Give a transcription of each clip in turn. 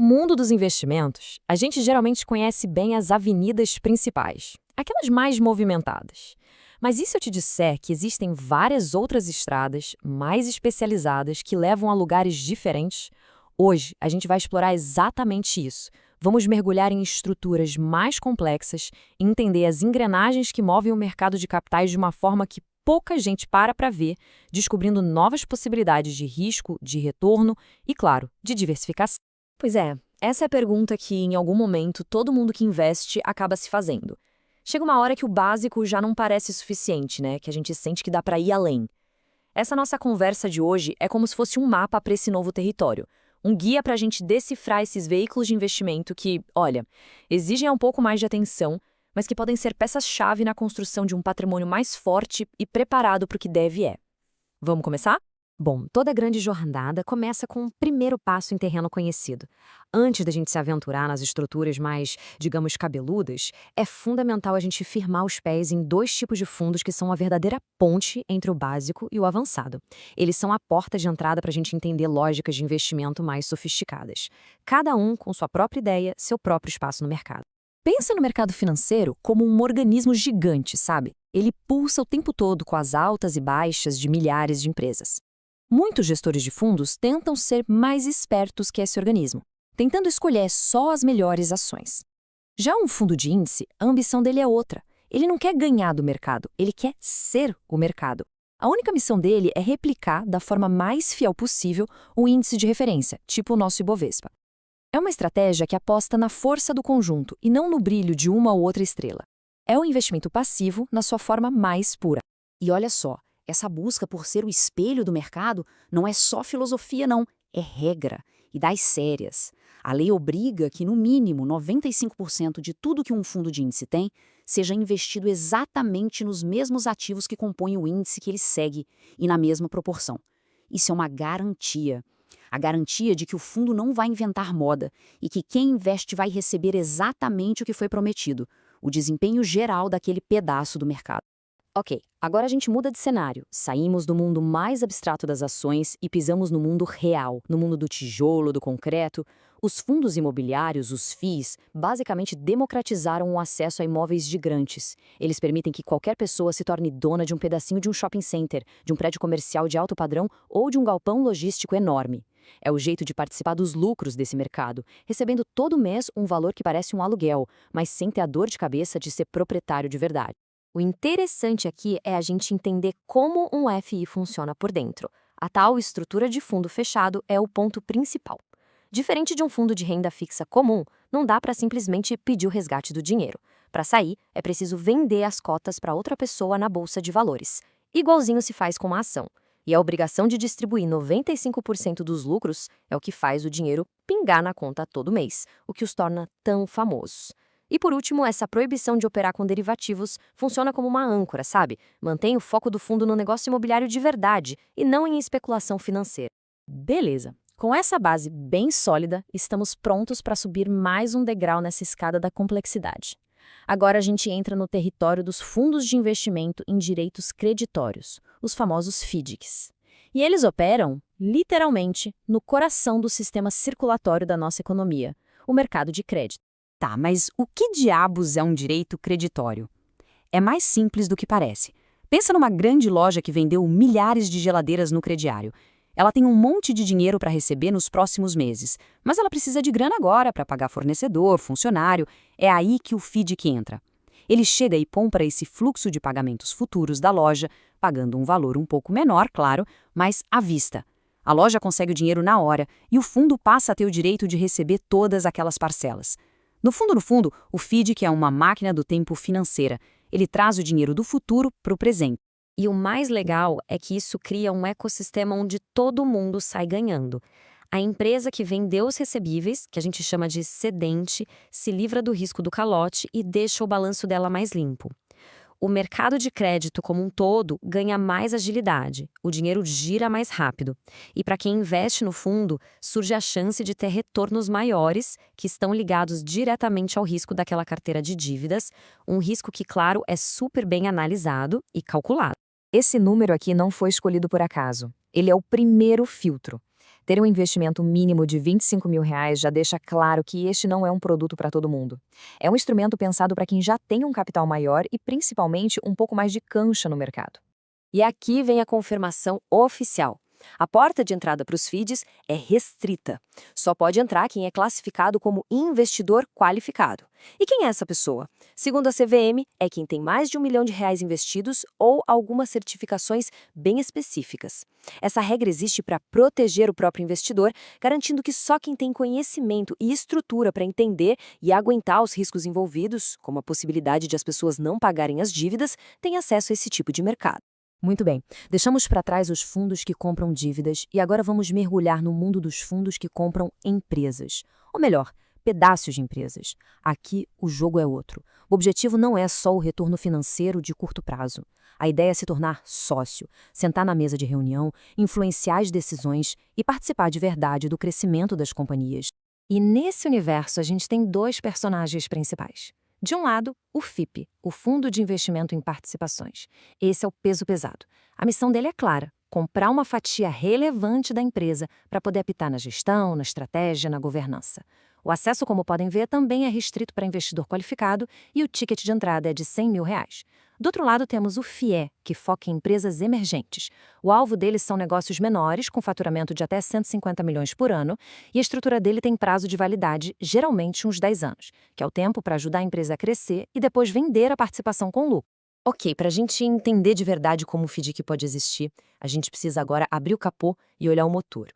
mundo dos investimentos, a gente geralmente conhece bem as avenidas principais, aquelas mais movimentadas. Mas e se eu te disser que existem várias outras estradas mais especializadas que levam a lugares diferentes? Hoje, a gente vai explorar exatamente isso. Vamos mergulhar em estruturas mais complexas e entender as engrenagens que movem o mercado de capitais de uma forma que pouca gente para ver, descobrindo novas possibilidades de risco, de retorno e, claro, de diversificação. Pois é, essa é a pergunta que, em algum momento, todo mundo que investe acaba se fazendo. Chega uma hora que o básico já não parece suficiente, né? Que a gente sente que dá para ir além. Essa nossa conversa de hoje é como se fosse um mapa para esse novo território. Um guia para a gente decifrar esses veículos de investimento que, olha, exigem um pouco mais de atenção, mas que podem ser peças-chave na construção de um patrimônio mais forte e preparado para o que deve é. Vamos começar? Bom, toda grande jornada começa com um primeiro passo em terreno conhecido. Antes da gente se aventurar nas estruturas mais, digamos, cabeludas, é fundamental a gente firmar os pés em dois tipos de fundos que são a verdadeira ponte entre o básico e o avançado. Eles são a porta de entrada para a gente entender lógicas de investimento mais sofisticadas. Cada um com sua própria ideia, seu próprio espaço no mercado. Pensa no mercado financeiro como um organismo gigante, sabe? Ele pulsa o tempo todo com as altas e baixas de milhares de empresas. Muitos gestores de fundos tentam ser mais espertos que esse organismo, tentando escolher só as melhores ações. Já um fundo de índice, a ambição dele é outra. Ele não quer ganhar do mercado, ele quer ser o mercado. A única missão dele é replicar da forma mais fiel possível o índice de referência, tipo o nosso Ibovespa. É uma estratégia que aposta na força do conjunto e não no brilho de uma ou outra estrela. É o investimento passivo na sua forma mais pura. E olha só, essa busca por ser o espelho do mercado não é só filosofia, não. É regra, e das sérias. A lei obriga que, no mínimo, 95% de tudo que um fundo de índice tem seja investido exatamente nos mesmos ativos que compõem o índice que ele segue e na mesma proporção. Isso é uma garantia. A garantia de que o fundo não vai inventar moda e que quem investe vai receber exatamente o que foi prometido, o desempenho geral daquele pedaço do mercado. Ok, agora a gente muda de cenário. Saímos do mundo mais abstrato das ações e pisamos no mundo real, no mundo do tijolo, do concreto. Os fundos imobiliários, os FIIs, basicamente democratizaram o acesso a imóveis gigantes. Eles permitem que qualquer pessoa se torne dona de um pedacinho de um shopping center, de um prédio comercial de alto padrão ou de um galpão logístico enorme. É o jeito de participar dos lucros desse mercado, recebendo todo mês um valor que parece um aluguel, mas sem ter a dor de cabeça de ser proprietário de verdade. O interessante aqui é a gente entender como um FI funciona por dentro. A tal estrutura de fundo fechado é o ponto principal. Diferente de um fundo de renda fixa comum, não dá para simplesmente pedir o resgate do dinheiro. Para sair, é preciso vender as cotas para outra pessoa na bolsa de valores. Igualzinho se faz com uma ação. E a obrigação de distribuir 95% dos lucros é o que faz o dinheiro pingar na conta todo mês, o que os torna tão famosos. E por último, essa proibição de operar com derivativos funciona como uma âncora, sabe? Mantém o foco do fundo no negócio imobiliário de verdade e não em especulação financeira. Beleza. Com essa base bem sólida, estamos prontos para subir mais um degrau nessa escada da complexidade. Agora a gente entra no território dos fundos de investimento em direitos creditórios, os famosos FDICs. E eles operam, literalmente, no coração do sistema circulatório da nossa economia, o mercado de crédito. Tá, mas o que diabos é um direito creditório? É mais simples do que parece. Pensa numa grande loja que vendeu milhares de geladeiras no crediário. Ela tem um monte de dinheiro para receber nos próximos meses, mas ela precisa de grana agora para pagar fornecedor, funcionário. É aí que o FDIC entra. Ele chega e compra esse fluxo de pagamentos futuros da loja, pagando um valor um pouco menor, claro, mas à vista. A loja consegue o dinheiro na hora e o fundo passa a ter o direito de receber todas aquelas parcelas. No fundo, o FDIC é uma máquina do tempo financeira. Ele traz o dinheiro do futuro para o presente. E o mais legal é que isso cria um ecossistema onde todo mundo sai ganhando. A empresa que vendeu os recebíveis, que a gente chama de cedente, se livra do risco do calote e deixa o balanço dela mais limpo. O mercado de crédito como um todo ganha mais agilidade, o dinheiro gira mais rápido. E para quem investe no fundo, surge a chance de ter retornos maiores, que estão ligados diretamente ao risco daquela carteira de dívidas, um risco que, claro, é super bem analisado e calculado. Esse número aqui não foi escolhido por acaso. Ele é o primeiro filtro. Ter um investimento mínimo de R$ 25.000 já deixa claro que este não é um produto para todo mundo. É um instrumento pensado para quem já tem um capital maior e, principalmente, um pouco mais de cancha no mercado. E aqui vem a confirmação oficial. A porta de entrada para os FIDs é restrita. Só pode entrar quem é classificado como investidor qualificado. E quem é essa pessoa? Segundo a CVM, é quem tem mais de R$ 1 milhão investidos ou algumas certificações bem específicas. Essa regra existe para proteger o próprio investidor, garantindo que só quem tem conhecimento e estrutura para entender e aguentar os riscos envolvidos, como a possibilidade de as pessoas não pagarem as dívidas, tem acesso a esse tipo de mercado. Muito bem, deixamos para trás os fundos que compram dívidas e agora vamos mergulhar no mundo dos fundos que compram empresas. Ou melhor, pedaços de empresas. Aqui o jogo é outro. O objetivo não é só o retorno financeiro de curto prazo. A ideia é se tornar sócio, sentar na mesa de reunião, influenciar as decisões e participar de verdade do crescimento das companhias. E nesse universo a gente tem dois personagens principais. De um lado, o FIP, o Fundo de Investimento em Participações. Esse é o peso pesado. A missão dele é clara: comprar uma fatia relevante da empresa para poder apitar na gestão, na estratégia, na governança. O acesso, como podem ver, também é restrito para investidor qualificado e o ticket de entrada é de R$ 100.000. Do outro lado, temos o FIE, que foca em empresas emergentes. O alvo deles são negócios menores, com faturamento de até 150 milhões por ano, e a estrutura dele tem prazo de validade, geralmente uns 10 anos, que é o tempo para ajudar a empresa a crescer e depois vender a participação com lucro. Ok, para a gente entender de verdade como o FDIC pode existir, a gente precisa agora abrir o capô e olhar o motor.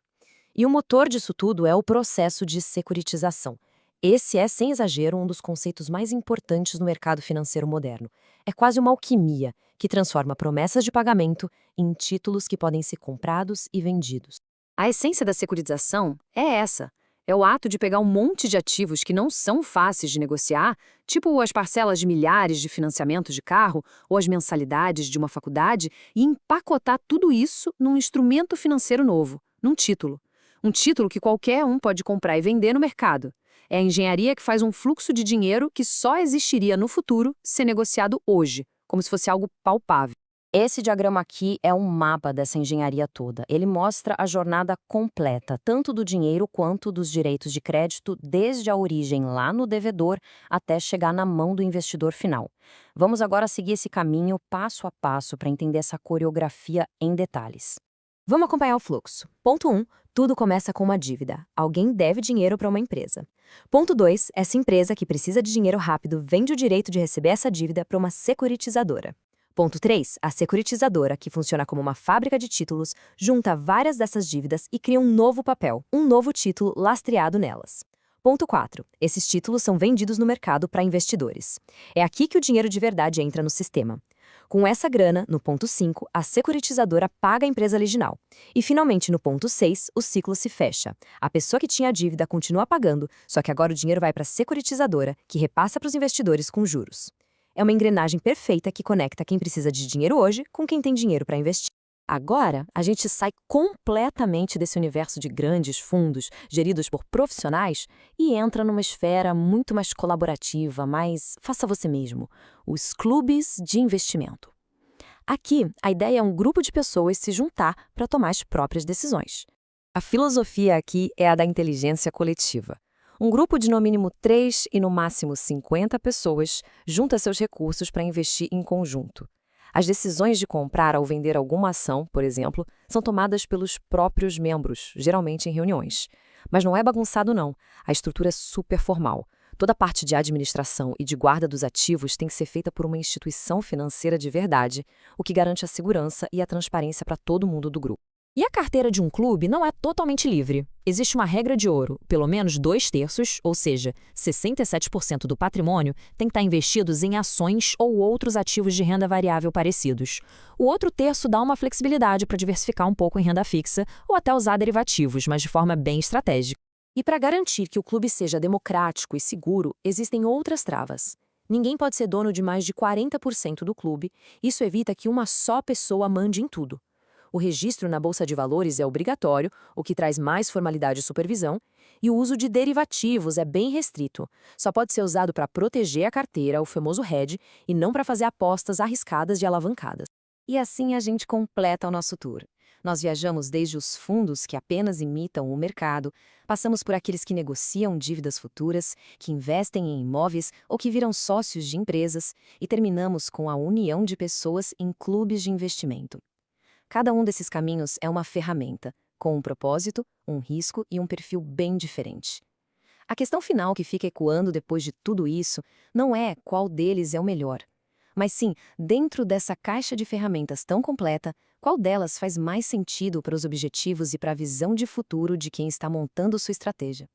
E o motor disso tudo é o processo de securitização. Esse é, sem exagero, um dos conceitos mais importantes no mercado financeiro moderno. É quase uma alquimia que transforma promessas de pagamento em títulos que podem ser comprados e vendidos. A essência da securitização é essa. É o ato de pegar um monte de ativos que não são fáceis de negociar, tipo as parcelas de milhares de financiamentos de carro ou as mensalidades de uma faculdade, e empacotar tudo isso num instrumento financeiro novo, num título. Um título que qualquer um pode comprar e vender no mercado. É a engenharia que faz um fluxo de dinheiro que só existiria no futuro ser negociado hoje, como se fosse algo palpável. Esse diagrama aqui é um mapa dessa engenharia toda. Ele mostra a jornada completa, tanto do dinheiro quanto dos direitos de crédito, desde a origem lá no devedor até chegar na mão do investidor final. Vamos agora seguir esse caminho passo a passo para entender essa coreografia em detalhes. Vamos acompanhar o fluxo. Ponto 1. Tudo começa com uma dívida. Alguém deve dinheiro para uma empresa. Ponto 2. Essa empresa que precisa de dinheiro rápido vende o direito de receber essa dívida para uma securitizadora. Ponto 3. A securitizadora, que funciona como uma fábrica de títulos, junta várias dessas dívidas e cria um novo papel, um novo título lastreado nelas. Ponto 4. Esses títulos são vendidos no mercado para investidores. É aqui que o dinheiro de verdade entra no sistema. Com essa grana, no ponto 5, a securitizadora paga a empresa original. E, finalmente, no ponto 6, o ciclo se fecha. A pessoa que tinha a dívida continua pagando, só que agora o dinheiro vai para a securitizadora, que repassa para os investidores com juros. É uma engrenagem perfeita que conecta quem precisa de dinheiro hoje com quem tem dinheiro para investir. Agora, a gente sai completamente desse universo de grandes fundos geridos por profissionais e entra numa esfera muito mais colaborativa, mais faça você mesmo, os clubes de investimento. Aqui, a ideia é um grupo de pessoas se juntar para tomar as próprias decisões. A filosofia aqui é a da inteligência coletiva. Um grupo de no mínimo 3 e no máximo 50 pessoas junta seus recursos para investir em conjunto. As decisões de comprar ou vender alguma ação, por exemplo, são tomadas pelos próprios membros, geralmente em reuniões. Mas não é bagunçado, não. A estrutura é super formal. Toda a parte de administração e de guarda dos ativos tem que ser feita por uma instituição financeira de verdade, o que garante a segurança e a transparência para todo mundo do grupo. E a carteira de um clube não é totalmente livre. Existe uma regra de ouro: pelo menos 2/3, ou seja, 67% do patrimônio, tem que estar investidos em ações ou outros ativos de renda variável parecidos. O outro terço dá uma flexibilidade para diversificar um pouco em renda fixa ou até usar derivativos, mas de forma bem estratégica. E para garantir que o clube seja democrático e seguro, existem outras travas. Ninguém pode ser dono de mais de 40% do clube. Isso evita que uma só pessoa mande em tudo. O registro na Bolsa de Valores é obrigatório, o que traz mais formalidade e supervisão, e o uso de derivativos é bem restrito. Só pode ser usado para proteger a carteira, o famoso hedge, e não para fazer apostas arriscadas e alavancadas. E assim a gente completa o nosso tour. Nós viajamos desde os fundos que apenas imitam o mercado, passamos por aqueles que negociam dívidas futuras, que investem em imóveis ou que viram sócios de empresas, e terminamos com a união de pessoas em clubes de investimento. Cada um desses caminhos é uma ferramenta, com um propósito, um risco e um perfil bem diferente. A questão final que fica ecoando depois de tudo isso não é qual deles é o melhor, mas sim, dentro dessa caixa de ferramentas tão completa, qual delas faz mais sentido para os objetivos e para a visão de futuro de quem está montando sua estratégia.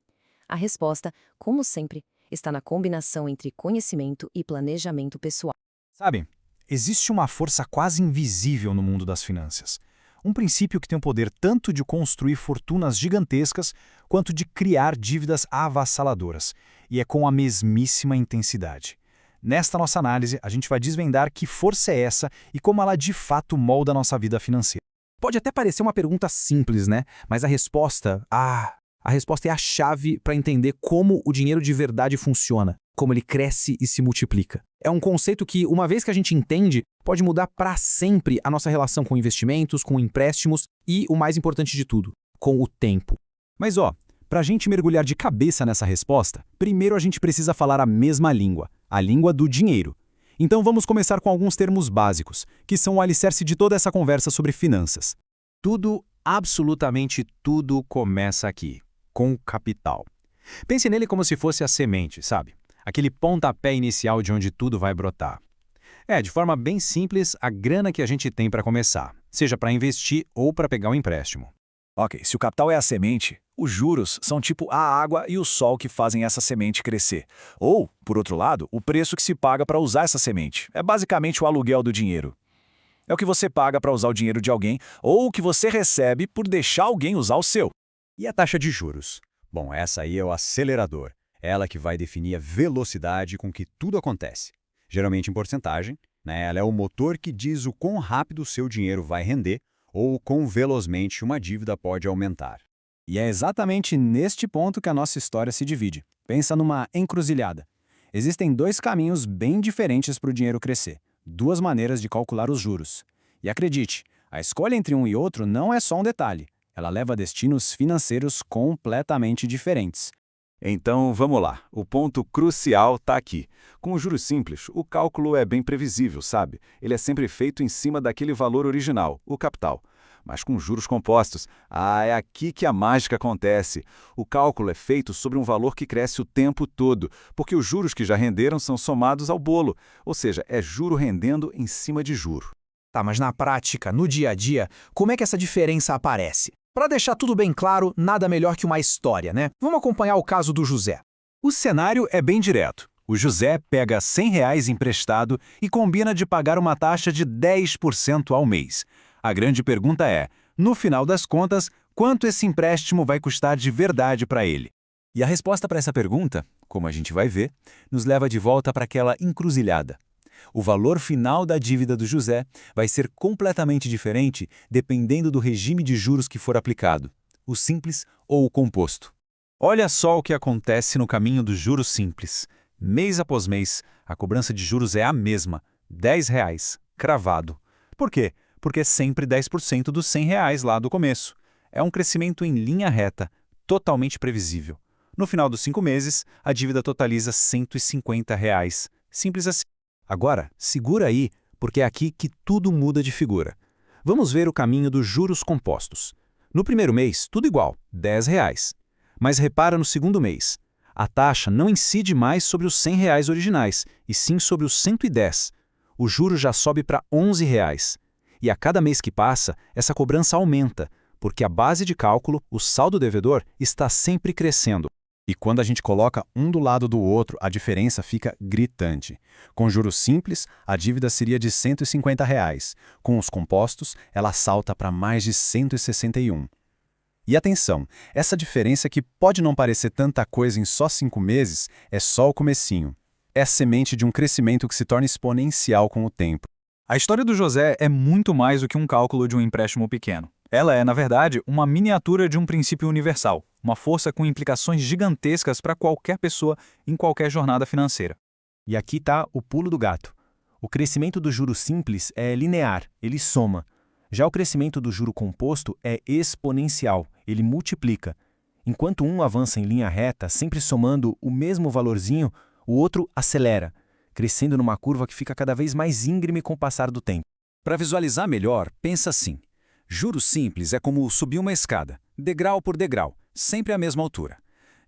A resposta, como sempre, está na combinação entre conhecimento e planejamento pessoal. Sabe, existe uma força quase invisível no mundo das finanças. Um princípio que tem o poder tanto de construir fortunas gigantescas quanto de criar dívidas avassaladoras, e é com a mesmíssima intensidade. Nesta nossa análise, a gente vai desvendar que força é essa e como ela de fato molda a nossa vida financeira. Pode até parecer uma pergunta simples, né? Mas a resposta é a chave para entender como o dinheiro de verdade funciona, como ele cresce e se multiplica. É um conceito que, uma vez que a gente entende, pode mudar para sempre a nossa relação com investimentos, com empréstimos e, o mais importante de tudo, com o tempo. Mas para a gente mergulhar de cabeça nessa resposta, primeiro a gente precisa falar a mesma língua, a língua do dinheiro. Então vamos começar com alguns termos básicos, que são o alicerce de toda essa conversa sobre finanças. Tudo, absolutamente tudo começa aqui, com o capital. Pense nele como se fosse a semente, sabe? Aquele pontapé inicial de onde tudo vai brotar. De forma bem simples, a grana que a gente tem para começar, seja para investir ou para pegar um empréstimo. Ok, se o capital é a semente, os juros são tipo a água e o sol que fazem essa semente crescer. Ou, por outro lado, o preço que se paga para usar essa semente. É basicamente o aluguel do dinheiro. É o que você paga para usar o dinheiro de alguém ou o que você recebe por deixar alguém usar o seu. E a taxa de juros? Bom, essa aí é o acelerador. Ela que vai definir a velocidade com que tudo acontece. Geralmente em porcentagem, né? Ela é o motor que diz o quão rápido o seu dinheiro vai render ou quão velozmente uma dívida pode aumentar. E é exatamente neste ponto que a nossa história se divide. Pensa numa encruzilhada. Existem dois caminhos bem diferentes para o dinheiro crescer. Duas maneiras de calcular os juros. E acredite, a escolha entre um e outro não é só um detalhe. Ela leva a destinos financeiros completamente diferentes. Então, vamos lá. O ponto crucial está aqui. Com o juros simples, o cálculo é bem previsível, sabe? Ele é sempre feito em cima daquele valor original, o capital. Mas com juros compostos, é aqui que a mágica acontece. O cálculo é feito sobre um valor que cresce o tempo todo, porque os juros que já renderam são somados ao bolo, ou seja, é juro rendendo em cima de juro. Tá, mas na prática, no dia a dia, como é que essa diferença aparece? Para deixar tudo bem claro, nada melhor que uma história, né? Vamos acompanhar o caso do José. O cenário é bem direto. O José pega R$ 100 emprestado e combina de pagar uma taxa de 10% ao mês. A grande pergunta é, no final das contas, quanto esse empréstimo vai custar de verdade para ele? E a resposta para essa pergunta, como a gente vai ver, nos leva de volta para aquela encruzilhada. O valor final da dívida do José vai ser completamente diferente dependendo do regime de juros que for aplicado, o simples ou o composto. Olha só o que acontece no caminho dos juros simples. Mês após mês, a cobrança de juros é a mesma, R$ 10, cravado. Por quê? Porque é sempre 10% dos R$ 100 lá do começo. É um crescimento em linha reta, totalmente previsível. No final dos 5 meses, a dívida totaliza R$ 150. Simples assim. Agora, segura aí, porque é aqui que tudo muda de figura. Vamos ver o caminho dos juros compostos. No primeiro mês, tudo igual, R$ 10. Mas repara no segundo mês. A taxa não incide mais sobre os R$ 100 originais, e sim sobre os 110. O juro já sobe para R$ 11. E a cada mês que passa, essa cobrança aumenta, porque a base de cálculo, o saldo devedor, está sempre crescendo. E quando a gente coloca um do lado do outro, a diferença fica gritante. Com juros simples, a dívida seria de R$ 150. Com os compostos, ela salta para mais de 161. E atenção, essa diferença que pode não parecer tanta coisa em só 5 meses, é só o comecinho. É a semente de um crescimento que se torna exponencial com o tempo. A história do José é muito mais do que um cálculo de um empréstimo pequeno. Ela é, na verdade, uma miniatura de um princípio universal, uma força com implicações gigantescas para qualquer pessoa em qualquer jornada financeira. E aqui está o pulo do gato. O crescimento do juro simples é linear, ele soma. Já o crescimento do juro composto é exponencial, ele multiplica. Enquanto um avança em linha reta, sempre somando o mesmo valorzinho, o outro acelera, crescendo numa curva que fica cada vez mais íngreme com o passar do tempo. Para visualizar melhor, pensa assim. Juros simples é como subir uma escada, degrau por degrau, sempre à mesma altura.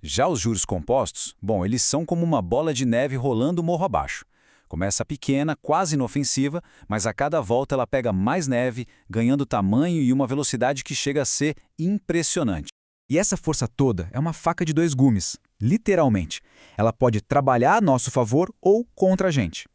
Já os juros compostos, bom, eles são como uma bola de neve rolando morro abaixo. Começa pequena, quase inofensiva, mas a cada volta ela pega mais neve, ganhando tamanho e uma velocidade que chega a ser impressionante. E essa força toda é uma faca de dois gumes, literalmente. Ela pode trabalhar a nosso favor ou contra a gente.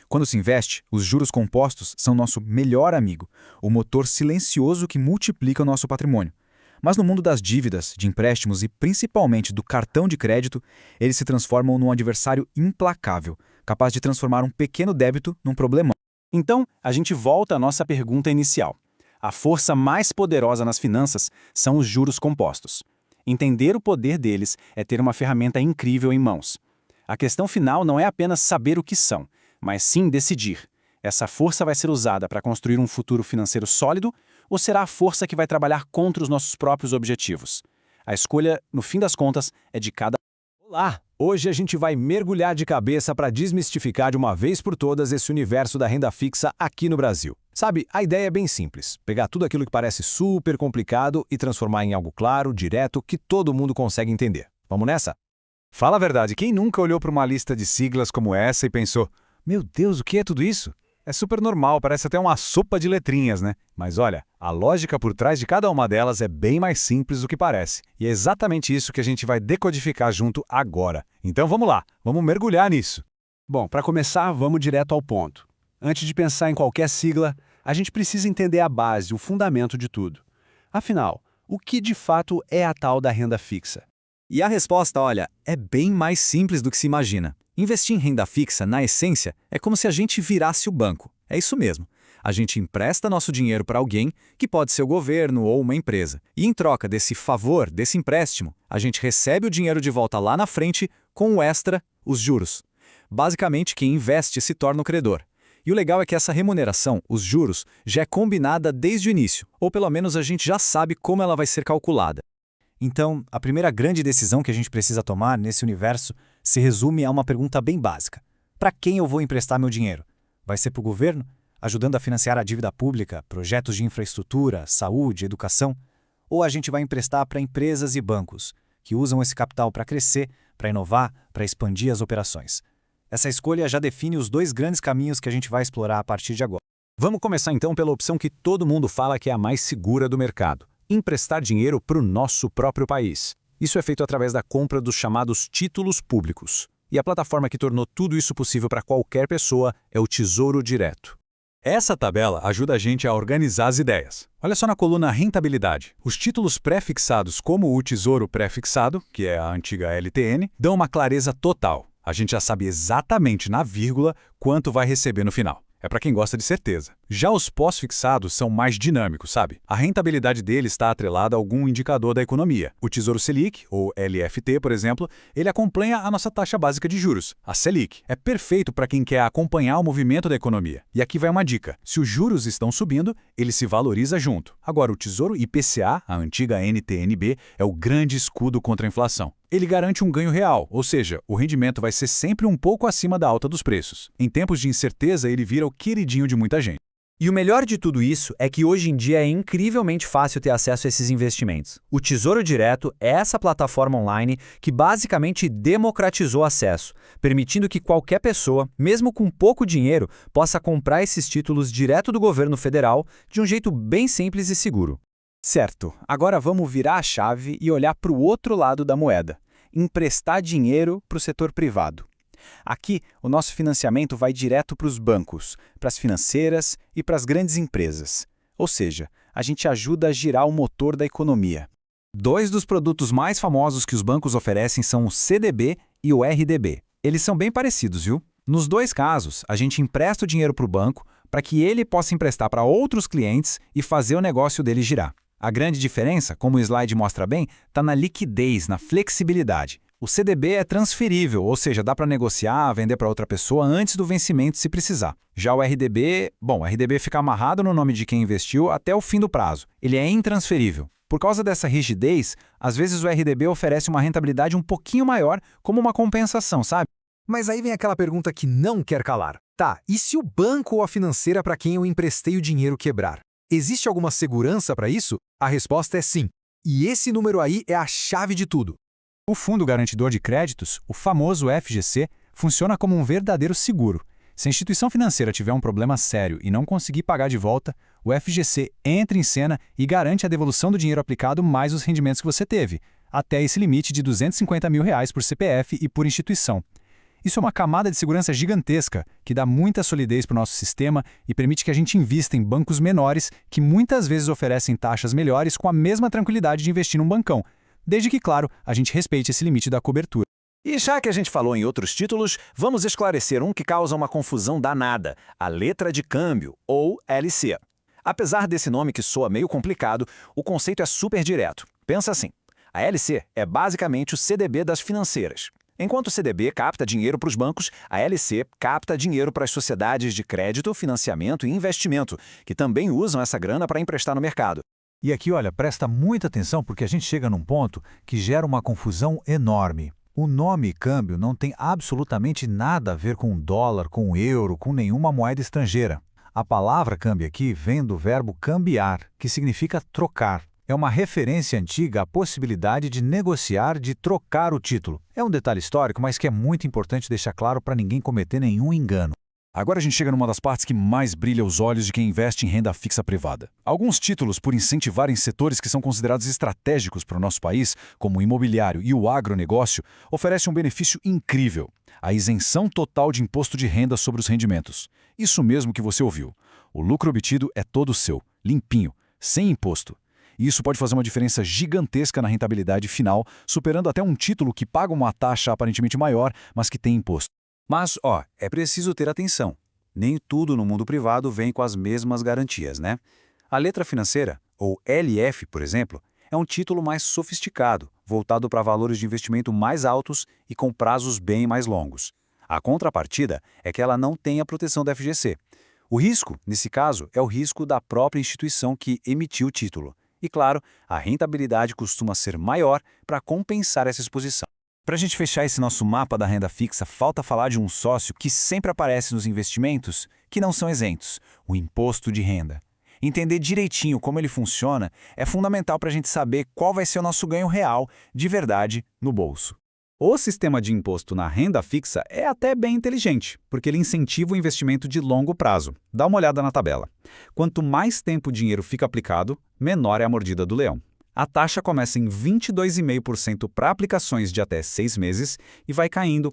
Quando se investe, os juros compostos são nosso melhor amigo, o motor silencioso que multiplica o nosso patrimônio. Mas no mundo das dívidas, de empréstimos e principalmente do cartão de crédito, eles se transformam num adversário implacável, capaz de transformar um pequeno débito num problemão. Então, a gente volta à nossa pergunta inicial. A força mais poderosa nas finanças são os juros compostos. Entender o poder deles é ter uma ferramenta incrível em mãos. A questão final não é apenas saber o que são, mas sim decidir. Essa força vai ser usada para construir um futuro financeiro sólido ou será a força que vai trabalhar contra os nossos próprios objetivos? A escolha, no fim das contas, é de cada um. Olá! Hoje a gente vai mergulhar de cabeça para desmistificar de uma vez por todas esse universo da renda fixa aqui no Brasil. Sabe, a ideia é bem simples. Pegar tudo aquilo que parece super complicado e transformar em algo claro, direto, que todo mundo consegue entender. Vamos nessa? Fala a verdade, quem nunca olhou para uma lista de siglas como essa e pensou: meu Deus, o que é tudo isso? É super normal, parece até uma sopa de letrinhas, né? Mas olha, a lógica por trás de cada uma delas é bem mais simples do que parece. E é exatamente isso que a gente vai decodificar junto agora. Então vamos lá, vamos mergulhar nisso. Bom, para começar, vamos direto ao ponto. Antes de pensar em qualquer sigla, a gente precisa entender a base, o fundamento de tudo. Afinal, o que de fato é a tal da renda fixa? E a resposta, olha, é bem mais simples do que se imagina. Investir em renda fixa, na essência, é como se a gente virasse o banco. É isso mesmo. A gente empresta nosso dinheiro para alguém, que pode ser o governo ou uma empresa. E em troca desse favor, desse empréstimo, a gente recebe o dinheiro de volta lá na frente com o extra, os juros. Basicamente, quem investe se torna o credor. E o legal é que essa remuneração, os juros, já é combinada desde o início, ou pelo menos a gente já sabe como ela vai ser calculada. Então, a primeira grande decisão que a gente precisa tomar nesse universo se resume a uma pergunta bem básica. Para quem eu vou emprestar meu dinheiro? Vai ser para o governo, ajudando a financiar a dívida pública, projetos de infraestrutura, saúde, educação? Ou a gente vai emprestar para empresas e bancos, que usam esse capital para crescer, para inovar, para expandir as operações? Essa escolha já define os dois grandes caminhos que a gente vai explorar a partir de agora. Vamos começar então pela opção que todo mundo fala que é a mais segura do mercado: emprestar dinheiro para o nosso próprio país. Isso é feito através da compra dos chamados títulos públicos. E a plataforma que tornou tudo isso possível para qualquer pessoa é o Tesouro Direto. Essa tabela ajuda a gente a organizar as ideias. Olha só na coluna Rentabilidade. Os títulos pré-fixados, como o Tesouro Pré-fixado, que é a antiga LTN, dão uma clareza total. A gente já sabe exatamente na vírgula quanto vai receber no final. É para quem gosta de certeza. Já os pós-fixados são mais dinâmicos, sabe? A rentabilidade deles está atrelada a algum indicador da economia. O Tesouro Selic, ou LFT, por exemplo, ele acompanha a nossa taxa básica de juros, a Selic. É perfeito para quem quer acompanhar o movimento da economia. E aqui vai uma dica: se os juros estão subindo, ele se valoriza junto. Agora, o Tesouro IPCA, a antiga NTNB, é o grande escudo contra a inflação. Ele garante um ganho real, ou seja, o rendimento vai ser sempre um pouco acima da alta dos preços. Em tempos de incerteza, ele vira o queridinho de muita gente. E o melhor de tudo isso é que hoje em dia é incrivelmente fácil ter acesso a esses investimentos. O Tesouro Direto é essa plataforma online que basicamente democratizou o acesso, permitindo que qualquer pessoa, mesmo com pouco dinheiro, possa comprar esses títulos direto do governo federal de um jeito bem simples e seguro. Certo, agora vamos virar a chave e olhar para o outro lado da moeda: emprestar dinheiro para o setor privado. Aqui, o nosso financiamento vai direto para os bancos, para as financeiras e para as grandes empresas. Ou seja, a gente ajuda a girar o motor da economia. Dois dos produtos mais famosos que os bancos oferecem são o CDB e o RDB. Eles são bem parecidos, viu? Nos dois casos, a gente empresta o dinheiro para o banco para que ele possa emprestar para outros clientes e fazer o negócio dele girar. A grande diferença, como o slide mostra bem, está na liquidez, na flexibilidade. O CDB é transferível, ou seja, dá para negociar, vender para outra pessoa antes do vencimento se precisar. Já o RDB, o RDB fica amarrado no nome de quem investiu até o fim do prazo. Ele é intransferível. Por causa dessa rigidez, às vezes o RDB oferece uma rentabilidade um pouquinho maior como uma compensação, sabe? Mas aí vem aquela pergunta que não quer calar. Tá, e se o banco ou a financeira para quem eu emprestei o dinheiro quebrar? Existe alguma segurança para isso? A resposta é sim. E esse número aí é a chave de tudo. O Fundo Garantidor de Créditos, o famoso FGC, funciona como um verdadeiro seguro. Se a instituição financeira tiver um problema sério e não conseguir pagar de volta, o FGC entra em cena e garante a devolução do dinheiro aplicado mais os rendimentos que você teve, até esse limite de R$250 mil por CPF e por instituição. Isso é uma camada de segurança gigantesca que dá muita solidez para o nosso sistema e permite que a gente invista em bancos menores que muitas vezes oferecem taxas melhores com a mesma tranquilidade de investir num bancão, desde que, claro, a gente respeite esse limite da cobertura. E já que a gente falou em outros títulos, vamos esclarecer um que causa uma confusão danada, a letra de câmbio, ou LC. Apesar desse nome que soa meio complicado, o conceito é super direto. Pensa assim, a LC é basicamente o CDB das financeiras. Enquanto o CDB capta dinheiro para os bancos, a LC capta dinheiro para as sociedades de crédito, financiamento e investimento, que também usam essa grana para emprestar no mercado. E aqui, olha, presta muita atenção porque a gente chega num ponto que gera uma confusão enorme. O nome câmbio não tem absolutamente nada a ver com dólar, com euro, com nenhuma moeda estrangeira. A palavra câmbio aqui vem do verbo cambiar, que significa trocar. É uma referência antiga à possibilidade de negociar, de trocar o título. É um detalhe histórico, mas que é muito importante deixar claro para ninguém cometer nenhum engano. Agora a gente chega numa das partes que mais brilha os olhos de quem investe em renda fixa privada. Alguns títulos, por incentivarem setores que são considerados estratégicos para o nosso país, como o imobiliário e o agronegócio, oferecem um benefício incrível: a isenção total de imposto de renda sobre os rendimentos. Isso mesmo que você ouviu. O lucro obtido é todo seu, limpinho, sem imposto. E isso pode fazer uma diferença gigantesca na rentabilidade final, superando até um título que paga uma taxa aparentemente maior, mas que tem imposto. Mas, é preciso ter atenção. Nem tudo no mundo privado vem com as mesmas garantias, né? A letra financeira, ou LF, por exemplo, é um título mais sofisticado, voltado para valores de investimento mais altos e com prazos bem mais longos. A contrapartida é que ela não tem a proteção da FGC. O risco, nesse caso, é o risco da própria instituição que emitiu o título. E, claro, a rentabilidade costuma ser maior para compensar essa exposição. Para a gente fechar esse nosso mapa da renda fixa, falta falar de um sócio que sempre aparece nos investimentos, que não são isentos: o imposto de renda. Entender direitinho como ele funciona é fundamental para a gente saber qual vai ser o nosso ganho real, de verdade, no bolso. O sistema de imposto na renda fixa é até bem inteligente, porque ele incentiva o investimento de longo prazo. Dá uma olhada na tabela. Quanto mais tempo o dinheiro fica aplicado, menor é a mordida do leão. A taxa começa em 22,5% para aplicações de até 6 meses e vai caindo,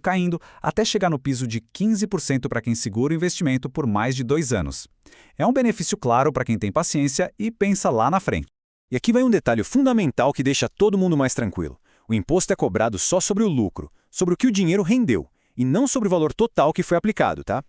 até chegar no piso de 15% para quem segura o investimento por mais de 2 anos. É um benefício claro para quem tem paciência e pensa lá na frente. E aqui vai um detalhe fundamental que deixa todo mundo mais tranquilo. O imposto é cobrado só sobre o lucro, sobre o que o dinheiro rendeu, e não sobre o valor total que foi aplicado, tá?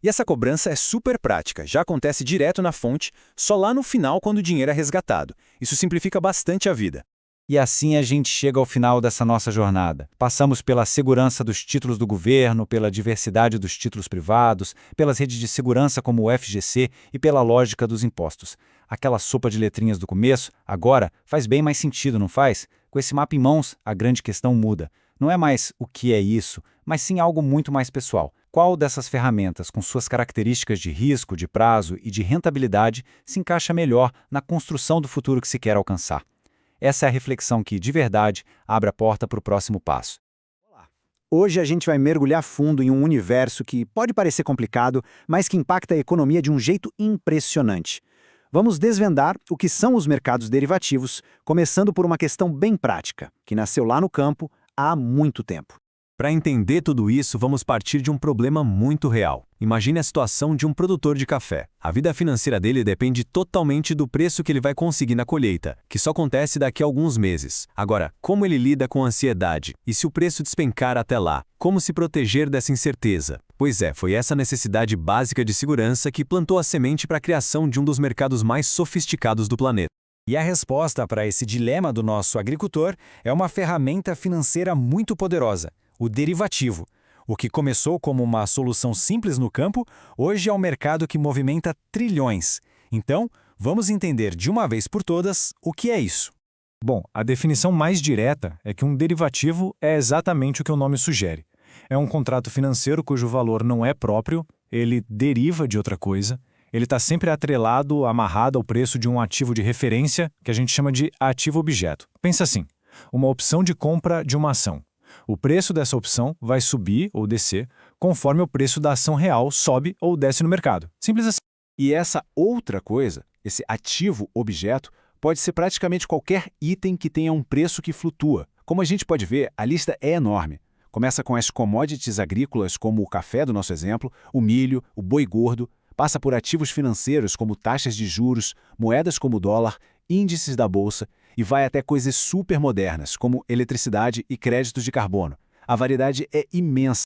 E essa cobrança é super prática, já acontece direto na fonte, só lá no final quando o dinheiro é resgatado. Isso simplifica bastante a vida. E assim a gente chega ao final dessa nossa jornada. Passamos pela segurança dos títulos do governo, pela diversidade dos títulos privados, pelas redes de segurança como o FGC e pela lógica dos impostos. Aquela sopa de letrinhas do começo, agora, faz bem mais sentido, não faz? Com esse mapa em mãos, a grande questão muda. Não é mais o que é isso, mas sim algo muito mais pessoal. Qual dessas ferramentas, com suas características de risco, de prazo e de rentabilidade, se encaixa melhor na construção do futuro que se quer alcançar? Essa é a reflexão que, de verdade, abre a porta para o próximo passo. Hoje a gente vai mergulhar fundo em um universo que pode parecer complicado, mas que impacta a economia de um jeito impressionante. Vamos desvendar o que são os mercados derivativos, começando por uma questão bem prática, que nasceu lá no campo há muito tempo. Para entender tudo isso, vamos partir de um problema muito real. Imagine a situação de um produtor de café. A vida financeira dele depende totalmente do preço que ele vai conseguir na colheita, que só acontece daqui a alguns meses. Agora, como ele lida com a ansiedade? E se o preço despencar até lá? Como se proteger dessa incerteza? Pois é, foi essa necessidade básica de segurança que plantou a semente para a criação de um dos mercados mais sofisticados do planeta. E a resposta para esse dilema do nosso agricultor é uma ferramenta financeira muito poderosa, o derivativo. O que começou como uma solução simples no campo, hoje é um mercado que movimenta trilhões. Então, vamos entender de uma vez por todas o que é isso. Bom, a definição mais direta é que um derivativo é exatamente o que o nome sugere. É um contrato financeiro cujo valor não é próprio, ele deriva de outra coisa, ele está sempre atrelado, amarrado ao preço de um ativo de referência, que a gente chama de ativo-objeto. Pensa assim, uma opção de compra de uma ação. O preço dessa opção vai subir ou descer conforme o preço da ação real sobe ou desce no mercado. Simples assim. E essa outra coisa, esse ativo-objeto, pode ser praticamente qualquer item que tenha um preço que flutua. Como a gente pode ver, a lista é enorme. Começa com as commodities agrícolas, como o café do nosso exemplo, o milho, o boi gordo, passa por ativos financeiros como taxas de juros, moedas como o dólar, índices da bolsa e vai até coisas super modernas, como eletricidade e créditos de carbono. A variedade é imensa.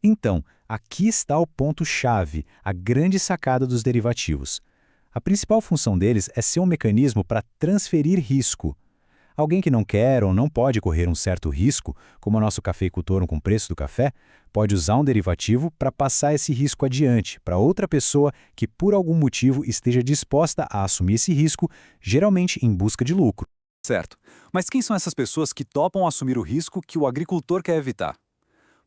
Então, aqui está o ponto-chave, a grande sacada dos derivativos. A principal função deles é ser um mecanismo para transferir risco. Alguém que não quer ou não pode correr um certo risco, como o nosso cafeicultor com o preço do café, pode usar um derivativo para passar esse risco adiante para outra pessoa que, por algum motivo, esteja disposta a assumir esse risco, geralmente em busca de lucro. Certo. Mas quem são essas pessoas que topam assumir o risco que o agricultor quer evitar?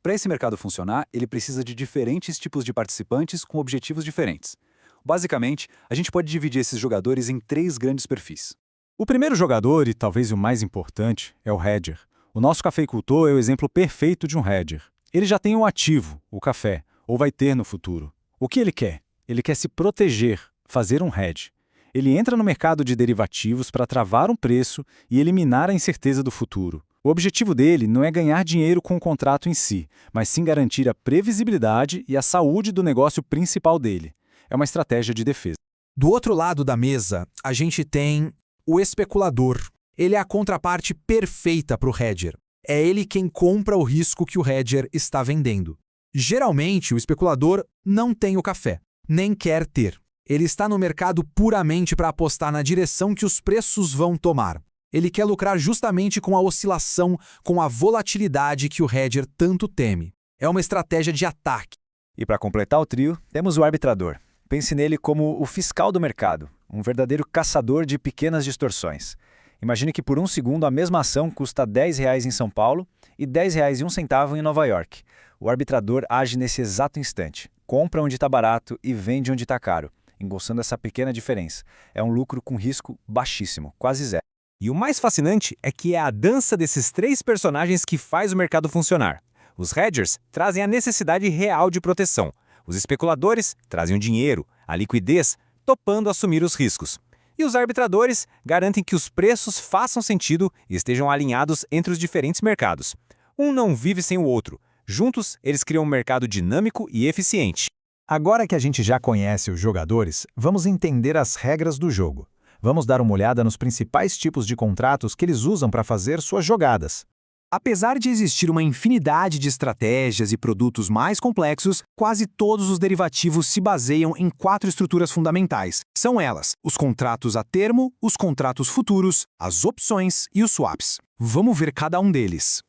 Para esse mercado funcionar, ele precisa de diferentes tipos de participantes com objetivos diferentes. Basicamente, a gente pode dividir esses jogadores em 3 grandes perfis. O primeiro jogador, e talvez o mais importante, é o hedger. O nosso cafeicultor é o exemplo perfeito de um hedger. Ele já tem um ativo, o café, ou vai ter no futuro. O que ele quer? Ele quer se proteger, fazer um hedge. Ele entra no mercado de derivativos para travar um preço e eliminar a incerteza do futuro. O objetivo dele não é ganhar dinheiro com o contrato em si, mas sim garantir a previsibilidade e a saúde do negócio principal dele. É uma estratégia de defesa. Do outro lado da mesa, a gente tem o especulador. Ele é a contraparte perfeita para o hedger. É ele quem compra o risco que o hedger está vendendo. Geralmente, o especulador não tem o café, nem quer ter. Ele está no mercado puramente para apostar na direção que os preços vão tomar. Ele quer lucrar justamente com a oscilação, com a volatilidade que o hedger tanto teme. É uma estratégia de ataque. E para completar o trio, temos o arbitrador. Pense nele como o fiscal do mercado, um verdadeiro caçador de pequenas distorções. Imagine que por um segundo a mesma ação custa R$10 em São Paulo e R$10,01 em Nova York. O arbitrador age nesse exato instante. Compra onde está barato e vende onde está caro, engrossando essa pequena diferença. É um lucro com risco baixíssimo, quase zero. E o mais fascinante é que é a dança desses 3 personagens que faz o mercado funcionar. Os hedgers trazem a necessidade real de proteção. Os especuladores trazem o dinheiro, a liquidez, topando assumir os riscos. E os arbitradores garantem que os preços façam sentido e estejam alinhados entre os diferentes mercados. Um não vive sem o outro. Juntos, eles criam um mercado dinâmico e eficiente. Agora que a gente já conhece os jogadores, vamos entender as regras do jogo. Vamos dar uma olhada nos principais tipos de contratos que eles usam para fazer suas jogadas. Apesar de existir uma infinidade de estratégias e produtos mais complexos, quase todos os derivativos se baseiam em 4 estruturas fundamentais. São elas: os contratos a termo, os contratos futuros, as opções e os swaps. Vamos ver cada um deles.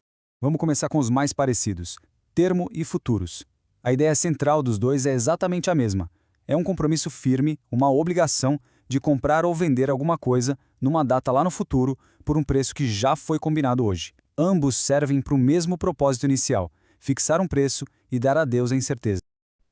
Vamos começar com os mais parecidos: termo e futuros. A ideia central dos dois é exatamente a mesma. É um compromisso firme, uma obrigação de comprar ou vender alguma coisa numa data lá no futuro por um preço que já foi combinado hoje. Ambos servem para o mesmo propósito inicial: fixar um preço e dar adeus à incerteza.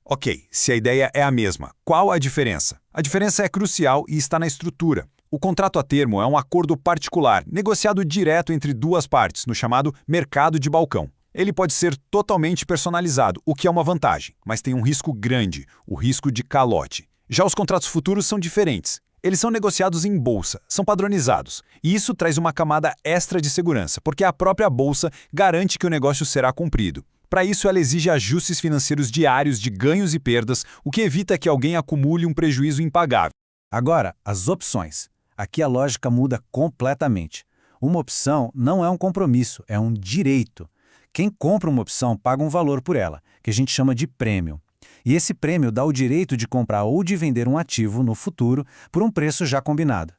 Ok, se a ideia é a mesma, qual a diferença? A diferença é crucial e está na estrutura. O contrato a termo é um acordo particular, negociado direto entre 2 partes, no chamado mercado de balcão. Ele pode ser totalmente personalizado, o que é uma vantagem, mas tem um risco grande, o risco de calote. Já os contratos futuros são diferentes. Eles são negociados em bolsa, são padronizados. E isso traz uma camada extra de segurança, porque a própria bolsa garante que o negócio será cumprido. Para isso, ela exige ajustes financeiros diários de ganhos e perdas, o que evita que alguém acumule um prejuízo impagável. Agora, as opções. Aqui a lógica muda completamente. Uma opção não é um compromisso, é um direito. Quem compra uma opção paga um valor por ela, que a gente chama de prêmio. E esse prêmio dá o direito de comprar ou de vender um ativo no futuro por um preço já combinado.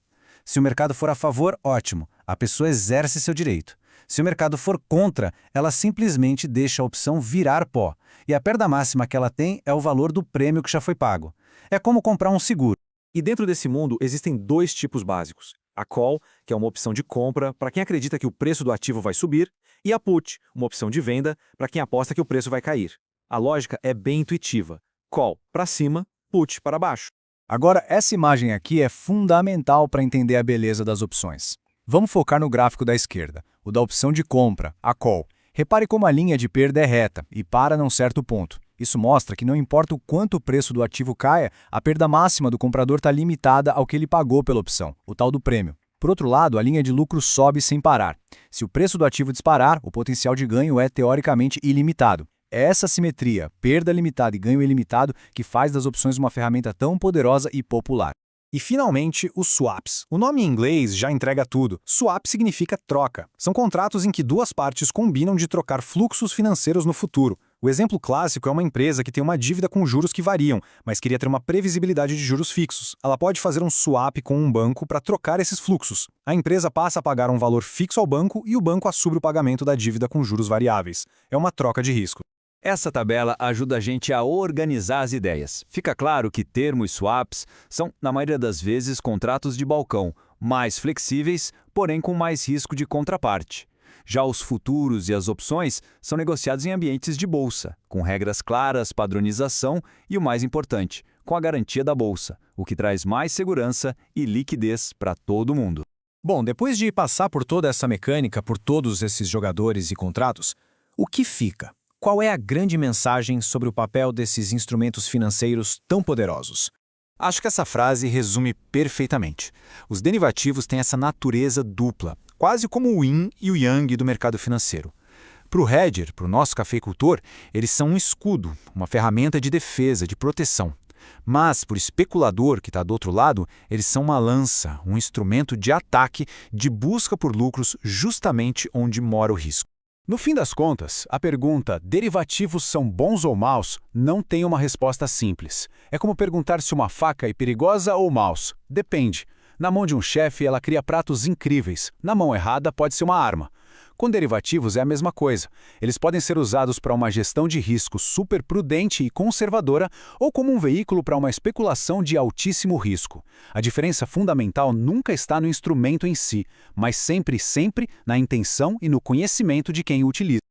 Se o mercado for a favor, ótimo, a pessoa exerce seu direito. Se o mercado for contra, ela simplesmente deixa a opção virar pó. E a perda máxima que ela tem é o valor do prêmio que já foi pago. É como comprar um seguro. E dentro desse mundo existem dois tipos básicos. A call, que é uma opção de compra para quem acredita que o preço do ativo vai subir, e a put, uma opção de venda para quem aposta que o preço vai cair. A lógica é bem intuitiva. Call para cima, put para baixo. Agora, essa imagem aqui é fundamental para entender a beleza das opções. Vamos focar no gráfico da esquerda, o da opção de compra, a call. Repare como a linha de perda é reta e para num certo ponto. Isso mostra que não importa o quanto o preço do ativo caia, a perda máxima do comprador está limitada ao que ele pagou pela opção, o tal do prêmio. Por outro lado, a linha de lucro sobe sem parar. Se o preço do ativo disparar, o potencial de ganho é teoricamente ilimitado. É essa simetria, perda limitada e ganho ilimitado, que faz das opções uma ferramenta tão poderosa e popular. E, finalmente, os swaps. O nome em inglês já entrega tudo. Swap significa troca. São contratos em que duas partes combinam de trocar fluxos financeiros no futuro. O exemplo clássico é uma empresa que tem uma dívida com juros que variam, mas queria ter uma previsibilidade de juros fixos. Ela pode fazer um swap com um banco para trocar esses fluxos. A empresa passa a pagar um valor fixo ao banco e o banco assume o pagamento da dívida com juros variáveis. É uma troca de risco. Essa tabela ajuda a gente a organizar as ideias. Fica claro que termos swaps são, na maioria das vezes, contratos de balcão, mais flexíveis, porém com mais risco de contraparte. Já os futuros e as opções são negociados em ambientes de bolsa, com regras claras, padronização e, o mais importante, com a garantia da bolsa, o que traz mais segurança e liquidez para todo mundo. Bom, depois de passar por toda essa mecânica, por todos esses jogadores e contratos, o que fica? Qual é a grande mensagem sobre o papel desses instrumentos financeiros tão poderosos? Acho que essa frase resume perfeitamente. Os derivativos têm essa natureza dupla, quase como o yin e o yang do mercado financeiro. Para o hedger, para o nosso cafeicultor, eles são um escudo, uma ferramenta de defesa, de proteção. Mas, para o especulador que está do outro lado, eles são uma lança, um instrumento de ataque, de busca por lucros justamente onde mora o risco. No fim das contas, a pergunta derivativos são bons ou maus não tem uma resposta simples. É como perguntar se uma faca é perigosa ou maus. Depende. Na mão de um chefe, ela cria pratos incríveis. Na mão errada, pode ser uma arma. Com derivativos é a mesma coisa. Eles podem ser usados para uma gestão de risco super prudente e conservadora ou como um veículo para uma especulação de altíssimo risco. A diferença fundamental nunca está no instrumento em si, mas sempre na intenção e no conhecimento de quem o utiliza.